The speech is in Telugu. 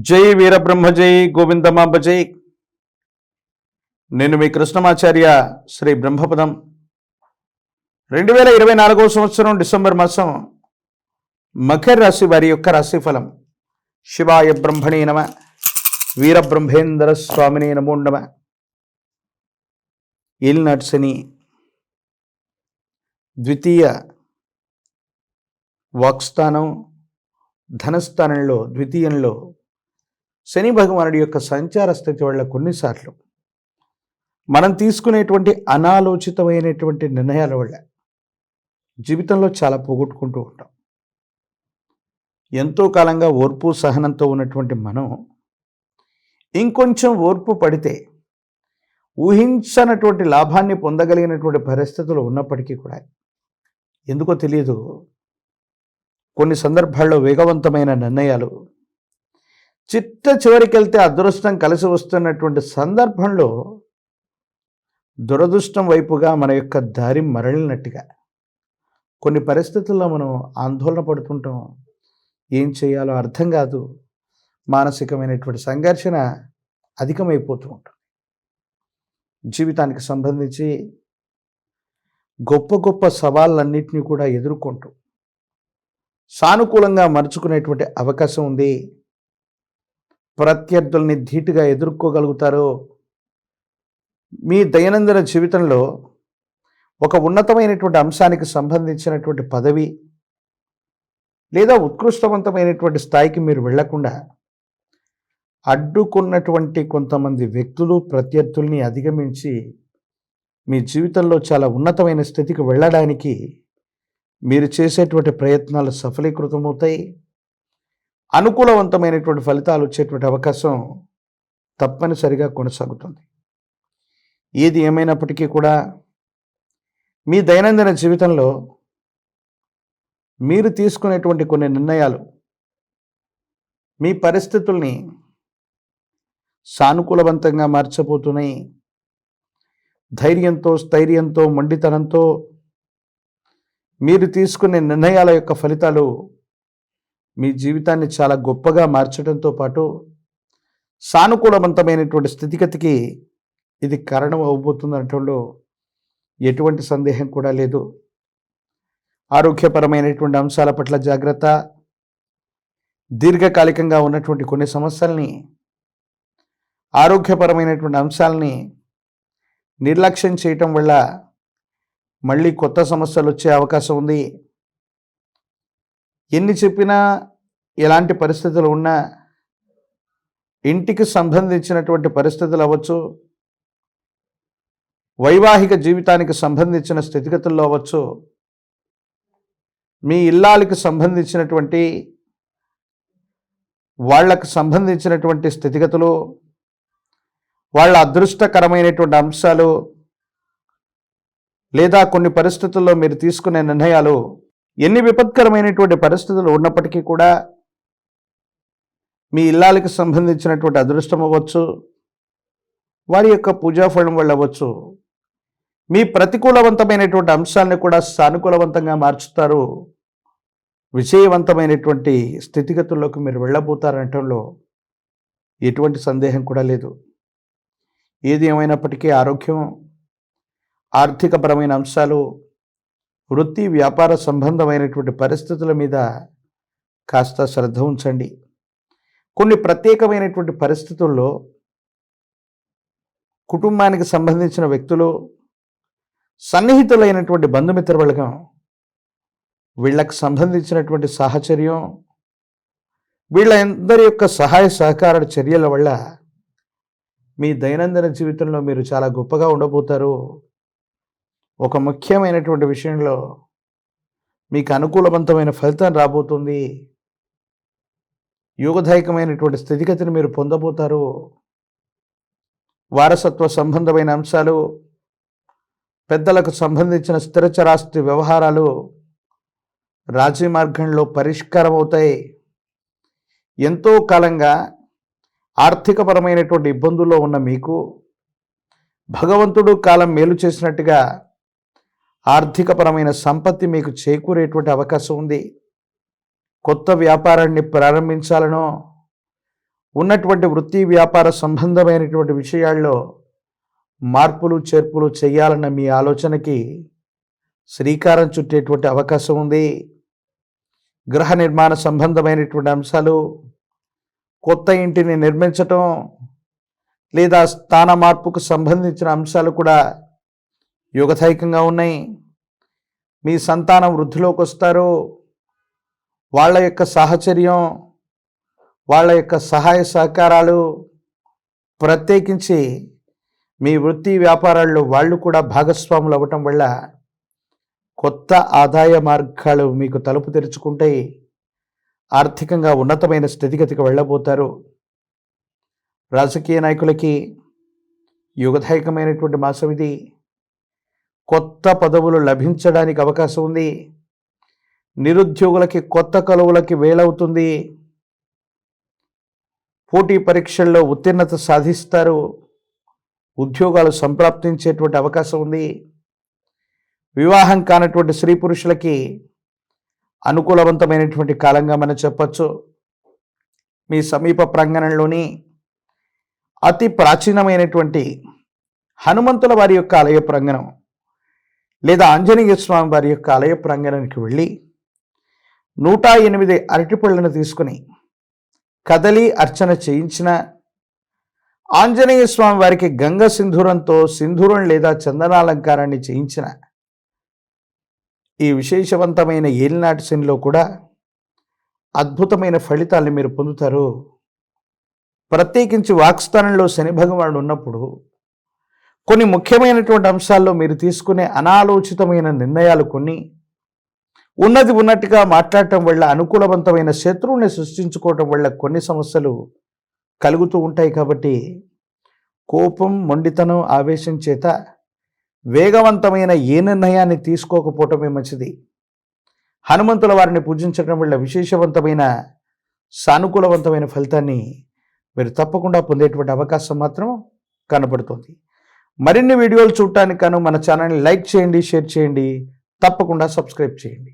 జై వీరబ్రహ్మ జై గోవిందమాంబ జై. నేను మీ కృష్ణమాచార్య శ్రీ బ్రహ్మపదం. 2024 సంవత్సరం డిసెంబర్ మాసం మకర రాశి వారి యొక్క రాశిఫలం. శివాయ బ్రహ్మణే నమ, వీరబ్రహ్మేంద్ర స్వామినే నమో నమ. ఏలినాటి శని ద్వితీయ వాక్స్థానం ధనస్థానంలో ద్వితీయంలో శని భగవానుడి యొక్క సంచార స్థితి వల్ల కొన్నిసార్లు మనం తీసుకునేటువంటి అనాలోచితమైనటువంటి నిర్ణయాల వల్ల జీవితంలో చాలా పోగొట్టుకుంటూ ఉంటాం. ఎంతో కాలంగా ఓర్పు సహనంతో ఉన్నటువంటి మనం ఇంకొంచెం ఓర్పు పడితే ఊహించనటువంటి లాభాన్ని పొందగలిగినటువంటి పరిస్థితులు ఉన్నప్పటికీ కూడా ఎందుకో తెలియదు, కొన్ని సందర్భాల్లో వేగవంతమైన నిర్ణయాలు చిట్ట చివరికి వెళ్తే అదృష్టం కలిసి వస్తున్నటువంటి సందర్భంలో దురదృష్టం వైపుగా మన యొక్క దారి మరలినట్టుగా కొన్ని పరిస్థితుల్లో మనం ఆందోళన పడుతుంటాం. ఏం చేయాలో అర్థం కాదు, మానసికమైనటువంటి సంఘర్షణ అధికమైపోతూ ఉంటుంది. జీవితానికి సంబంధించి గొప్ప గొప్ప సవాళ్ళన్నింటినీ కూడా ఎదుర్కొంటూ సానుకూలంగా మలుచుకునేటువంటి అవకాశం ఉంది. ప్రత్యర్థుల్ని ధీటుగా ఎదుర్కోగలుగుతారు. మీ దైనందిన జీవితంలో ఒక ఉన్నతమైనటువంటి అంశానికి సంబంధించినటువంటి పదవి లేదా ఉత్కృష్టవంతమైనటువంటి స్థాయికి మీరు వెళ్లకుండా అడ్డుకున్నటువంటి కొంతమంది వ్యక్తులు ప్రత్యర్థుల్ని అధిగమించి మీ జీవితంలో చాలా ఉన్నతమైన స్థితికి వెళ్ళడానికి మీరు చేసేటువంటి ప్రయత్నాలు సఫలీకృతమవుతాయి. అనుకూలవంతమైనటువంటి ఫలితాలు వచ్చేటువంటి అవకాశం తప్పనిసరిగా కొనసాగుతుంది. ఏది ఏమైనప్పటికీ కూడా మీ దైనందిన జీవితంలో మీరు తీసుకునేటువంటి కొన్ని నిర్ణయాలు మీ పరిస్థితుల్ని సానుకూలవంతంగా మార్చబోతున్నాయి. ధైర్యంతో స్థైర్యంతో మొండితనంతో మీరు తీసుకునే నిర్ణయాల యొక్క ఫలితాలు మీ జీవితాన్ని చాలా గొప్పగా మార్చడంతో పాటు సానుకూలవంతమైనటువంటి స్థితిగతికి ఇది కారణం అవబోతుంది అనటంలో ఎటువంటి సందేహం కూడా లేదు. ఆరోగ్యపరమైనటువంటి అంశాల పట్ల జాగ్రత్త. దీర్ఘకాలికంగా ఉన్నటువంటి కొన్ని సమస్యల్ని, ఆరోగ్యపరమైనటువంటి అంశాలని నిర్లక్ష్యం చేయటం వల్ల మళ్ళీ కొత్త సమస్యలు వచ్చే అవకాశం ఉంది. ఎన్ని చెప్పినా ఎలాంటి పరిస్థితులు ఉన్నా ఇంటికి సంబంధించినటువంటి పరిస్థితులు అవ్వచ్చు, వైవాహిక జీవితానికి సంబంధించిన స్థితిగతుల్లో అవ్వచ్చు, మీ ఇల్లాలకి సంబంధించినటువంటి వాళ్ళకు సంబంధించినటువంటి స్థితిగతులు, వాళ్ళ అదృష్టకరమైనటువంటి అంశాలు లేదా కొన్ని పరిస్థితుల్లో మీరు తీసుకునే నిర్ణయాలు ఎన్ని విపత్కరమైనటువంటి పరిస్థితులు ఉన్నప్పటికీ కూడా మీ ఇల్లాలకి సంబంధించినటువంటి అదృష్టం అవ్వచ్చు, వారి యొక్క పూజాఫలం వల్ల అవ్వచ్చు, మీ ప్రతికూలవంతమైనటువంటి అంశాలను కూడా సానుకూలవంతంగా మార్చుతారు. విజయవంతమైనటువంటి స్థితిగతుల్లోకి మీరు వెళ్ళబోతారనటంలో ఎటువంటి సందేహం కూడా లేదు. ఏది ఏమైనప్పటికీ ఆరోగ్యం, ఆర్థికపరమైన అంశాలు, వృత్తి వ్యాపార సంబంధమైనటువంటి పరిస్థితుల మీద కాస్త శ్రద్ధ ఉంచండి. కొన్ని ప్రత్యేకమైనటువంటి పరిస్థితుల్లో కుటుంబానికి సంబంధించిన వ్యక్తులు, సన్నిహితులైనటువంటి బంధుమిత్రవర్గం, వీళ్ళకి సంబంధించినటువంటి సాహచర్యం, వీళ్ళందరి యొక్క సహాయ సహకార చర్యల వల్ల మీ దైనందిన జీవితంలో మీరు చాలా గొప్పగా ఉండబోతారు. ఒక ముఖ్యమైనటువంటి విషయంలో మీకు అనుకూలవంతమైన ఫలితం రాబోతుంది. యోగదాయకమైనటువంటి స్థితిగతిని మీరు పొందబోతారు. వారసత్వ సంబంధమైన అంశాలు, పెద్దలకు సంబంధించిన స్థిరచరాస్తి వ్యవహారాలు రాజీ మార్గంలో పరిష్కారం అవుతాయి. ఎంతో కాలంగా ఆర్థికపరమైనటువంటి ఇబ్బందుల్లో ఉన్న మీకు భగవంతుడు కాలం మేలు చేసినట్టుగా ఆర్థికపరమైన సంపత్తి మీకు చేకూరేటువంటి అవకాశం ఉంది. కొత్త వ్యాపారాన్ని ప్రారంభించాలనో ఉన్నటువంటి వృత్తి వ్యాపార సంబంధమైనటువంటి విషయాల్లో మార్పులు చేర్పులు చేయాలన్న మీ ఆలోచనకి శ్రీకారం చుట్టేటువంటి అవకాశం ఉంది. గృహ నిర్మాణ సంబంధమైనటువంటి అంశాలు, కొత్త ఇంటిని నిర్మించటం లేదా స్థాన మార్పుకు సంబంధించిన అంశాలు కూడా యోగదాయకంగా ఉన్నాయి. మీ సంతానం వృద్ధిలోకి వస్తారు. వాళ్ళ యొక్క సాహచర్యం, వాళ్ళ యొక్క సహాయ సహకారాలు, ప్రత్యేకించి మీ వృత్తి వ్యాపారాల్లో వాళ్ళు కూడా భాగస్వాములు అవ్వటం వల్ల కొత్త ఆదాయ మార్గాలు మీకు తలుపు తెరుచుకుంటాయి. ఆర్థికంగా ఉన్నతమైన స్థితిగతికి వెళ్ళబోతారు. రాజకీయ నాయకులకి యుగదాయకమైనటువంటి మాసం ఇది. కొత్త పదవులు లభించడానికి అవకాశం ఉంది. నిరుద్యోగులకి కొత్త కొలువులకి వేలవుతుంది. పోటీ పరీక్షల్లో ఉత్తీర్ణత సాధిస్తారు. ఉద్యోగాలు సంప్రాప్తించేటువంటి అవకాశం ఉంది. వివాహం కానటువంటి స్త్రీ పురుషులకి అనుకూలవంతమైనటువంటి కాలంగా మనం చెప్పచ్చు. మీ సమీప ప్రాంగణంలోని అతి ప్రాచీనమైనటువంటి హనుమంతుల వారి యొక్క ఆలయ ప్రాంగణం లేదా ఆంజనేయ స్వామి వారి యొక్క ఆలయ ప్రాంగణానికి వెళ్ళి 108 అరటిపళ్ళను తీసుకుని కదలి అర్చన చేయించిన, ఆంజనేయ స్వామి వారికి గంగ సింధూరంతో సింధూరం లేదా చందనాలంకారాన్ని చేయించిన ఈ విశేషవంతమైన ఏలినాటి శనిలో కూడా అద్భుతమైన ఫలితాలను మీరు పొందుతారు. ప్రత్యేకించి వాక్స్థానంలో శని భగవానుడు ఉన్నప్పుడు కొన్ని ముఖ్యమైనటువంటి అంశాల్లో మీరు తీసుకునే అనాలోచితమైన నిర్ణయాలు కొన్ని ఉన్నది ఉన్నట్టుగా మాట్లాడటం వల్ల అనుకూలవంతమైన శత్రువుని సృష్టించుకోవటం వల్ల కొన్ని సమస్యలు కలుగుతూ ఉంటాయి. కాబట్టి కోపం, మొండితనం, ఆవేశం చేత వేగవంతమైన ఏ నిర్ణయాన్ని తీసుకోకపోవటమే మంచిది. హనుమంతుల వారిని పూజించడం వల్ల విశేషవంతమైన సానుకూలవంతమైన ఫలితాన్ని మీరు తప్పకుండా పొందేటువంటి అవకాశం మాత్రం కనబడుతుంది. మరిన్ని వీడియోలు చూడటానికి గాను మన ఛానల్ని లైక్ చేయండి, షేర్ చేయండి, తప్పకుండా సబ్స్క్రైబ్ చేయండి.